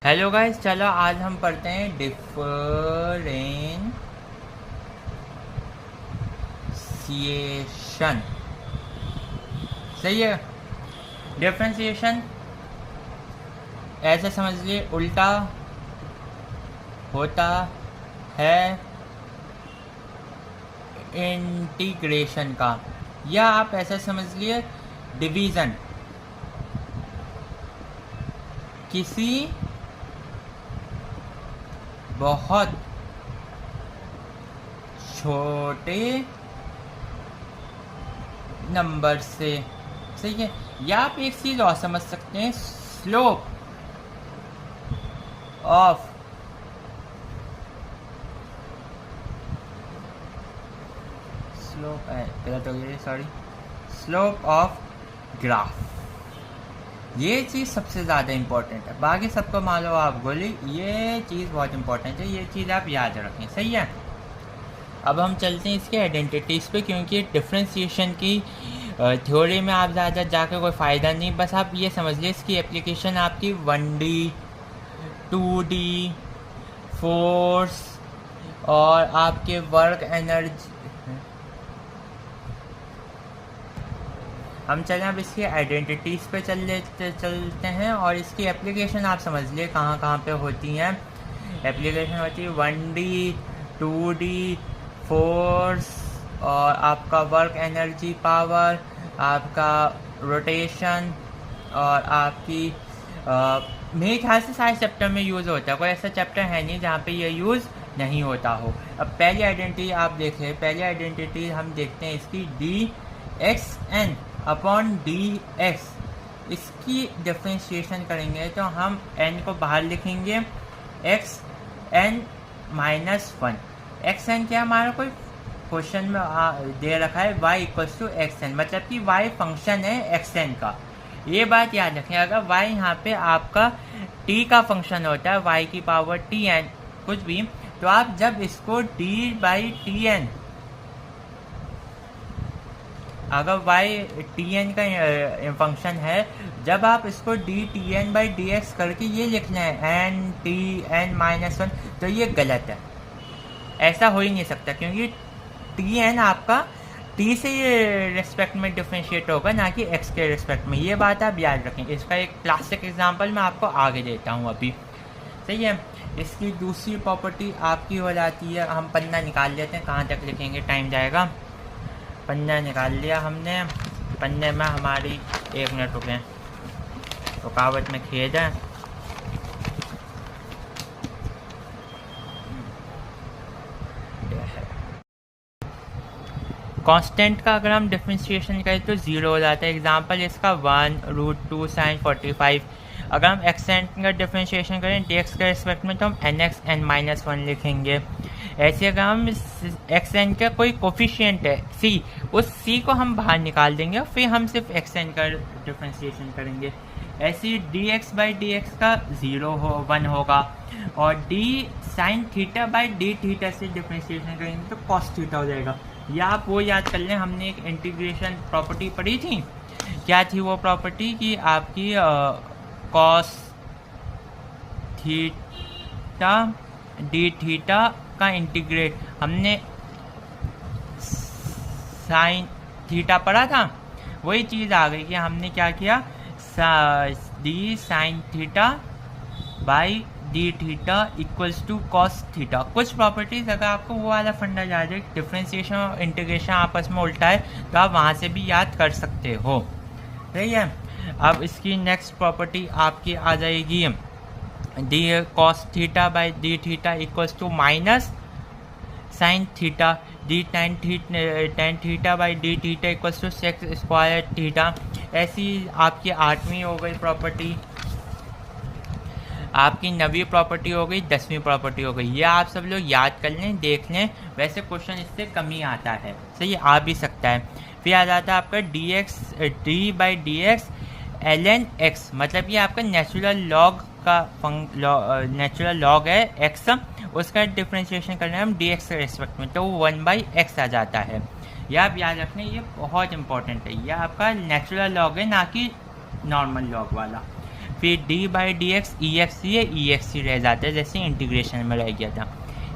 Hello guys, चलो आज हम पढ़ते हैं डिफरेंशिएशन। सही है। डिफरेंशिएशन ऐसे समझ लिए उल्टा होता है इंटीग्रेशन का, या आप ऐसा समझ लिए डिवीज़न किसी बहुत छोटे नंबर से। सही है। या आप एक चीज़ और समझ सकते हैं, स्लोप ऑफ गलत हो गया, सॉरी, स्लोप ऑफ ग्राफ। ये चीज़ सबसे ज़्यादा इम्पोर्टेंट है। बाकी सबको मान लो आप गोली, ये चीज़ बहुत इम्पोर्टेंट है, ये चीज़ आप याद रखें। सही है। अब हम चलते हैं इसके आइडेंटिटीज़ पे, क्योंकि डिफ्रेंशिएशन की थ्योरी में आप ज़्यादा जाकर कोई फ़ायदा नहीं। बस आप ये समझ लीजिए इसकी एप्लीकेशन आपकी 1D 2D फोर्स और आपके वर्क एनर्जी। हम चलें अब इसकी आइडेंटिटीज़ पे चलते हैं, और इसकी एप्लीकेशन आप समझ लिए कहाँ कहाँ पे होती हैं। एप्लीकेशन होती है 1D 2D फोर्स और आपका वर्क एनर्जी पावर, आपका रोटेशन, और आपकी मेरे ख्याल से सारे चैप्टर में यूज़ होता है। कोई ऐसा चैप्टर है नहीं जहाँ पे ये यूज़ नहीं होता हो। अब पहली आइडेंटिटी आप देखें, पहली आइडेंटिटी हम देखते हैं इसकी dxn अपॉन dx। इसकी डिफ्रेंशिएशन करेंगे तो हम n को बाहर लिखेंगे xn माइनस 1। xn क्या हमारा कोई क्वेश्चन में दे रखा है y इक्वल्स टू xn, मतलब कि y फंक्शन है xn का। ये बात याद रखें, अगर y यहाँ पे आपका t का फंक्शन होता है, y की पावर tn कुछ भी, तो आप जब इसको d बाई tn, अगर y tn का फंक्शन है, जब आप इसको dtn बाई dx करके ये लिखना है n t n माइनस 1, तो ये गलत है। ऐसा हो ही नहीं सकता, क्योंकि tn आपका t से ये रिस्पेक्ट में डिफ्रेंशिएट होगा, ना कि x के रिस्पेक्ट में। ये बात आप याद रखें। इसका एक क्लासिक एग्जांपल मैं आपको आगे देता हूँ अभी। सही है। इसकी दूसरी प्रॉपर्टी आपकी हो जाती है, हम पन्ना निकाल लेते हैं, कहाँ तक लिखेंगे टाइम जाएगा। पन्ना निकाल लिया हमने, पन्ने में हमारी 1 मिनट रुके, रुकावट में खेद है। कांस्टेंट का अगर हम डिफ्रेंशिएशन करें तो 0 हो जाता है। एग्जांपल इसका 1√2 sin 45। अगर हम एक्सेंट का डिफ्रेंशिएशन करें dx के रिस्पेक्ट में, तो हम nx n माइनस 1 लिखेंगे। ऐसे अगर हम एक्स एन का कोई कोफिशिएंट है c, उस c को हम बाहर निकाल देंगे, फिर हम सिर्फ एक्स एन का डिफ्रेंशिएशन करेंगे। ऐसे ही dx बाई dx का 1 होगा, और d sign theta by d theta से डिफ्रेंशिएशन करेंगे तो कॉस थीटा हो जाएगा। या आप वो याद कर लें, हमने एक इंटीग्रेशन प्रॉपर्टी पढ़ी थी। क्या थी वो प्रॉपर्टी? कि आपकी कॉस थीटा डी थीटा का इंटीग्रेट हमने साइन थीटा पढ़ा था। वही चीज़ आ गई कि हमने क्या किया, d sine theta by d theta equals to cos theta. कुछ प्रॉपर्टीज अगर आपको वो वाला फंडा याद है, डिफ्रेंशिएशन और इंटीग्रेशन आपस में उल्टा है, तो आप वहाँ से भी याद कर सकते हो। सही है। अब इसकी नेक्स्ट प्रॉपर्टी आपकी आ जाएगी d cos theta by d theta equals to minus sine theta d tan theta by d theta equals to sec square theta. ऐसी आपकी 8वीं हो गई प्रॉपर्टी, आपकी 9वीं प्रॉपर्टी हो गई, 10वीं प्रॉपर्टी हो गई। ये आप सब लोग याद कर लें, देख लें। वैसे क्वेश्चन इससे कम ही आता है, सही आ भी सकता है। फिर आ जाता है आपका D by D x ln x, मतलब ये आपका नेचुरल लॉग का नेचुरल लॉग है x, उसका डिफ्रेंशिएशन करना है हम dx के रिस्पेक्ट में, तो 1/x आ जाता है। ये आप याद रखना, ये बहुत इंपॉर्टेंट है। ये आपका नेचुरल लॉग है, ना कि नॉर्मल लॉग वाला। फिर D by D x E x ये ई एक्स ही रह जाता है, जैसे इंटीग्रेशन में रह गया था।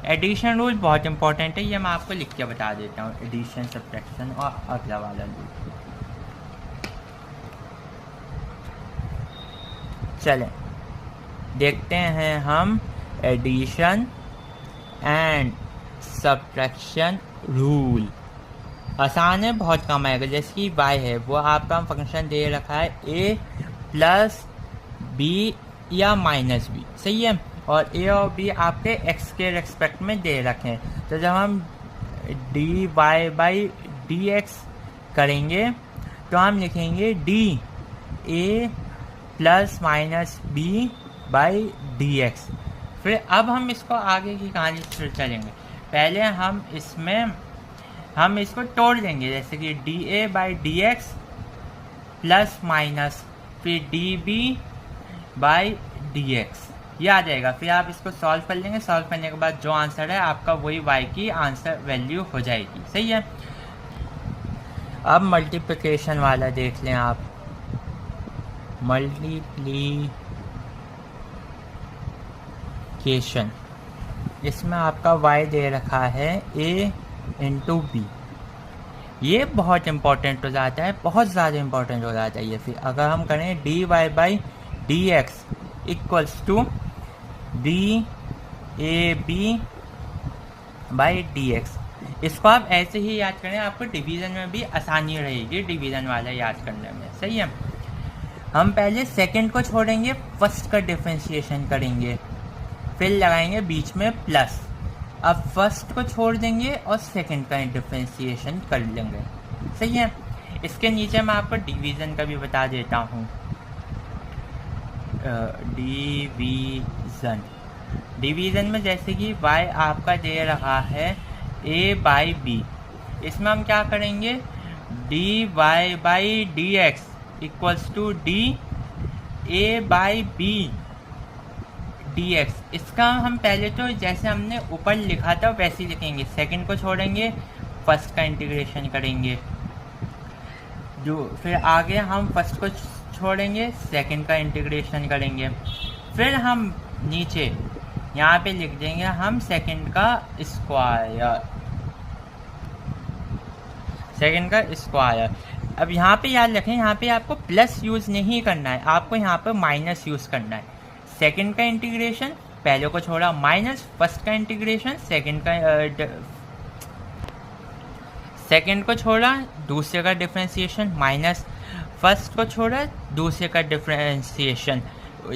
एडिशन रूल बहुत इंपॉर्टेंट है, ये मैं आपको लिख के बता देता हूँ, एडिशन सब्ट्रैक्शन और अगला वाला रूल। चलें देखते हैं हम एडिशन एंड सब्ट्रैक्शन रूल। आसान है, बहुत कम आएगा। जैसे कि y है, वो आपका फंक्शन दे रखा है a प्लस बी या माइनस बी, सही है, और a और b आपके x के रेस्पेक्ट में दे रखे हैं। तो जब हम d y by D x करेंगे तो हम लिखेंगे d a plus minus b by D x. फिर अब हम इसको आगे की कहानी से चलेंगे। पहले हम इसको तोड़ देंगे, जैसे कि D A by D X plus minus फिर D B by D X, ये आ जाएगा। फिर आप इसको सॉल्व कर लेंगे, सॉल्व करने के बाद जो आंसर है आपका वही y की आंसर वैल्यू हो जाएगी, सही है। अब मल्टीप्लिकेशन वाला देख लें आप। मल्टीप्लिकेशन, इसमें आपका y दे रखा है a इंटू बी। ये बहुत इंपॉर्टेंट हो जाता है, बहुत ज़्यादा इंपॉर्टेंट हो जाता है ये। फिर अगर हम करें d y by D x equals to d a b by D x, इसको आप ऐसे ही याद करें, आपको डिवीज़न में भी आसानी रहेगी डिवीज़न वाला याद करने में, सही है। हम पहले सेकंड को छोड़ेंगे, फर्स्ट का डिफरेंशिएशन करेंगे, फिर लगाएंगे बीच में प्लस। अब फर्स्ट को छोड़ देंगे और सेकंड का डिफरेंशिएशन कर लेंगे, सही है। इसके नीचे मैं आपको डिवीज़न का भी बता देता हूँ। डिवीज़न में जैसे कि y आपका दे रहा है a बाई बी, इसमें हम क्या करेंगे, d y by D x equals to d A by b d x. इसका हम पहले तो जैसे हमने ऊपर लिखा था वैसे ही लिखेंगे, सेकंड को छोड़ेंगे, फर्स्ट का इंटीग्रेशन करेंगे, फिर आगे हम फर्स्ट को छोड़ेंगे, सेकंड का इंटीग्रेशन करेंगे, फिर हम नीचे यहाँ पे लिख देंगे हम सेकंड का स्क्वायर। अब यहाँ पे याद रखें, यहाँ पे आपको प्लस यूज़ नहीं करना है, आपको यहाँ पे माइनस यूज़ करना है। सेकंड का इंटीग्रेशन, पहले को छोड़ा माइनस, फर्स्ट का इंटीग्रेशन, सेकंड को छोड़ा, दूसरे का डिफरेंशिएशन, माइनस, फर्स्ट को छोड़ा, दूसरे का डिफरेंशिएशन,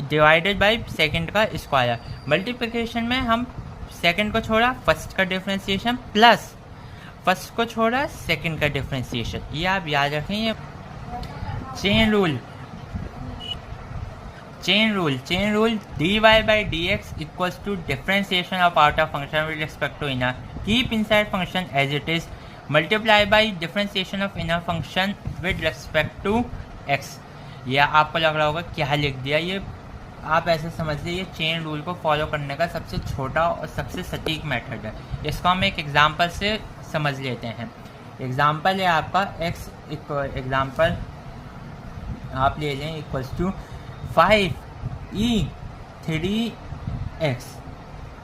डिवाइडेड बाय सेकंड का स्क्वायर। मल्टीप्लिकेशन में हम सेकंड को छोड़ा, फर्स्ट का डिफरेंशिएशन, प्लस फर्स्ट को छोड़ा, सेकंड का डिफरेंशिएशन। ये आप याद रखें। ये chain rule dy by dx equals to differentiation of outer function with respect to inner, keep inside function as it is, multiply by differentiation of inner function with respect to x। ये आपको लग रहा होगा क्या लिख दिया, ये आप ऐसे समझ लीजिए ये चेन रूल को फॉलो करने का सबसे छोटा और सबसे सटीक मेथड है। इसको हम एक एग्जांपल से समझ लेते हैं। एग्जांपल है आपका x एग्जांपल आप ले लें equals to 5e 3x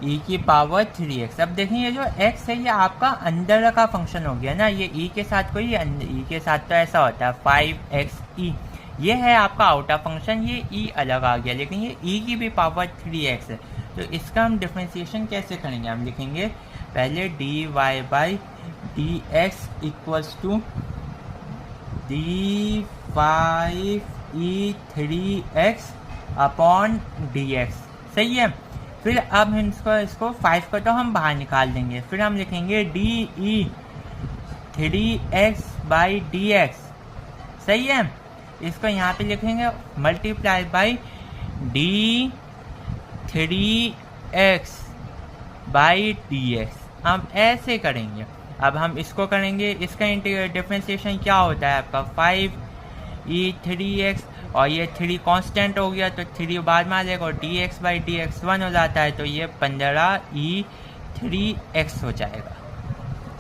e की पावर 3x। अब देखें ये जो x है ये आपका अंदर का फंक्शन हो गया ना, ये e के साथ कोई e के साथ तो ऐसा होता है 5xe, ये है आपका आउटर फंक्शन, ये e अलग आ गया, लेकिन ये e की भी पावर 3x है। तो इसका हम डिफरेंशिएशन कैसे करेंगे, हम लिखेंगे पहले dy by D x equals to d 5e3x upon dx, सही है। फिर अब हम इसको 5 को तो हम बाहर निकाल देंगे, फिर हम लिखेंगे डी 3x बाई dx, सही है। इसको यहाँ पे लिखेंगे multiply by D 3x by dx, हम ऐसे करेंगे। अब हम इसको करेंगे, इसका डिफरेंशिएशन क्या होता है आपका 5e3x, और ये 3 कांस्टेंट हो गया तो 3 बाद में आ जाएगा, और dx बाई dx 1 हो जाता है, तो ये 15e3x हो जाएगा,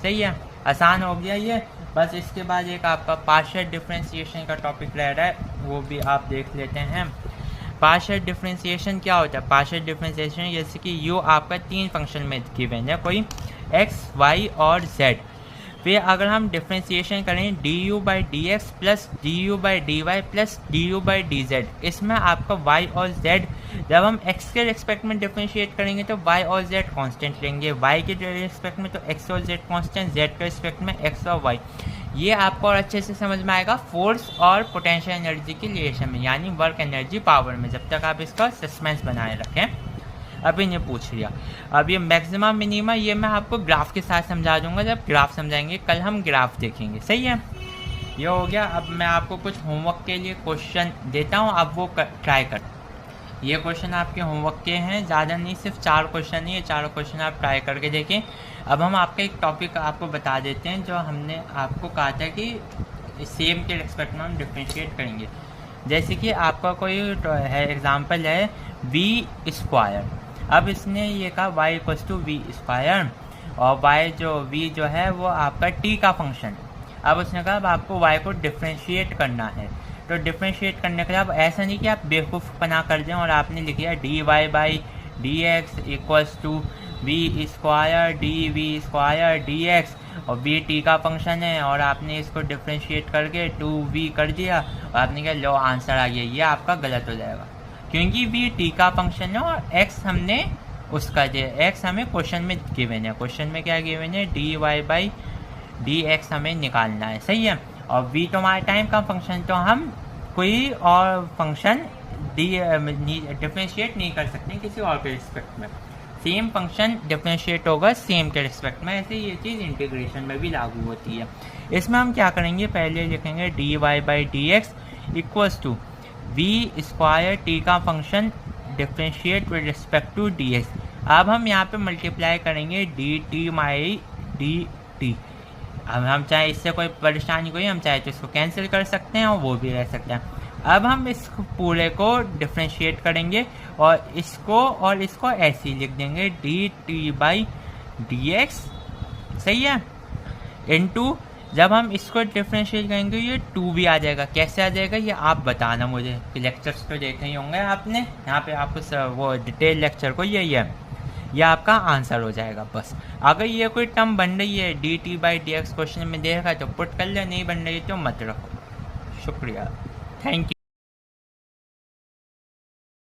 सही है। आसान हो गया ये। बस इसके बाद एक आपका पार्शियल डिफरेंशिएशन का टॉपिक रह रहा है, वो भी आप देख लेते हैं। पार्शियल डिफरेंशिएशन क्या होता है? पार्शियल डिफरेंशिएशन जैसे कि यू आपका 3 फंक्शन में गिवन है, कोई x, y और z। फिर अगर हम डिफरेंशिएशन करें du/dx plus du/dy plus du/dz, इसमें आपका y और z, जब हम x के रिस्पेक्ट में डिफरेंशिएट करेंगे तो y और z कांस्टेंट लेंगे, y के रिस्पेक्ट में तो x और z कांस्टेंट, z के रिस्पेक्ट में x और y। ये आपको और अच्छे से समझ में आएगा फोर्स और पोटेंशियल एनर्जी की रिलेशन में, यानी वर्क एनर्जी पावर में, जब तक आप इसका सस्पेंस बनाए रखें। अभी ने पूछ लिया। अब ये मैक्सिमम मिनिमा ये मैं आपको ग्राफ के साथ समझा दूंगा, जब ग्राफ समझाएंगे कल हम ग्राफ देखेंगे, सही है। ये हो गया। अब मैं आपको कुछ होमवर्क के लिए क्वेश्चन देता हूँ, आप वो ट्राई कर। ये क्वेश्चन आपके होमवर्क के हैं, ज़्यादा नहीं, सिर्फ 4 क्वेश्चन ही है, 4 क्वेश्चन आप ट्राई करके देखें। अब हम आपका एक टॉपिक आपको बता देते हैं जो हमने आपको कहा था कि सेम के रिस्पेक्ट में हम डिफ्रेंशिएट करेंगे। जैसे कि आपका कोई है एग्जाम्पल है v²। अब इसने ये कहा y = v², और v जो है वो आपका t का फंक्शन। अब उसने कहा अब आपको y को डिफ्रेंशिएट करना है, तो डिफ्रेंशिएट करने के लिए अब ऐसा नहीं कि आप बेवकूफ़ बना कर दें और आपने लिख दिया dy/dx = v² dv²dx, और v t का फंक्शन है और आपने इसको डिफ्रेंशिएट करके 2v कर दिया और आपने कहा लो आंसर आ गया। ये आपका गलत हो जाएगा, क्योंकि v t का फंक्शन है और x हमने उसका दिया, x हमें क्वेश्चन में गिवन है। क्वेश्चन में क्या गिवन है? dy/dx हमें निकालना है, सही है। और v तो हमारे टाइम का फंक्शन, तो हम कोई और फंक्शन डिफ्रेंशिएट नहीं कर सकते किसी और के रिस्पेक्ट में। सेम फंक्शन डिफ्रेंशिएट होगा सेम के रिस्पेक्ट में, ऐसे ये चीज़ इंटीग्रेशन में भी लागू होती है। इसमें हम क्या करेंगे? पहले लिखेंगे dy/dx = v² t का function differentiate with respect to dx। अब हम यहाँ पे मल्टीप्लाई करेंगे dt/dt। अब हम चाहे इससे कोई परेशानी कोई, हम चाहे तो इसको कैंसिल कर सकते हैं और वो भी रह सकते हैं। अब हम इस पूरे को डिफ्रेंशिएट करेंगे और इसको ऐसे ही लिख देंगे dt/dx, सही है, इनटू जब हम इसको डिफ्रेंशिएट करेंगे ये 2v आ जाएगा। कैसे आ जाएगा ये आप बताना मुझे, कि लेक्चर्स तो देखे ही होंगे आपने, यहाँ पे आपको वो डिटेल लेक्चर को यही है, ये आपका आंसर हो जाएगा बस। अगर ये कोई टर्म बन रही है dt/dx क्वेश्चन में देखा तो पुट कर ले, नहीं बन रही तो मत रखो। शुक्रिया, थैंक यू।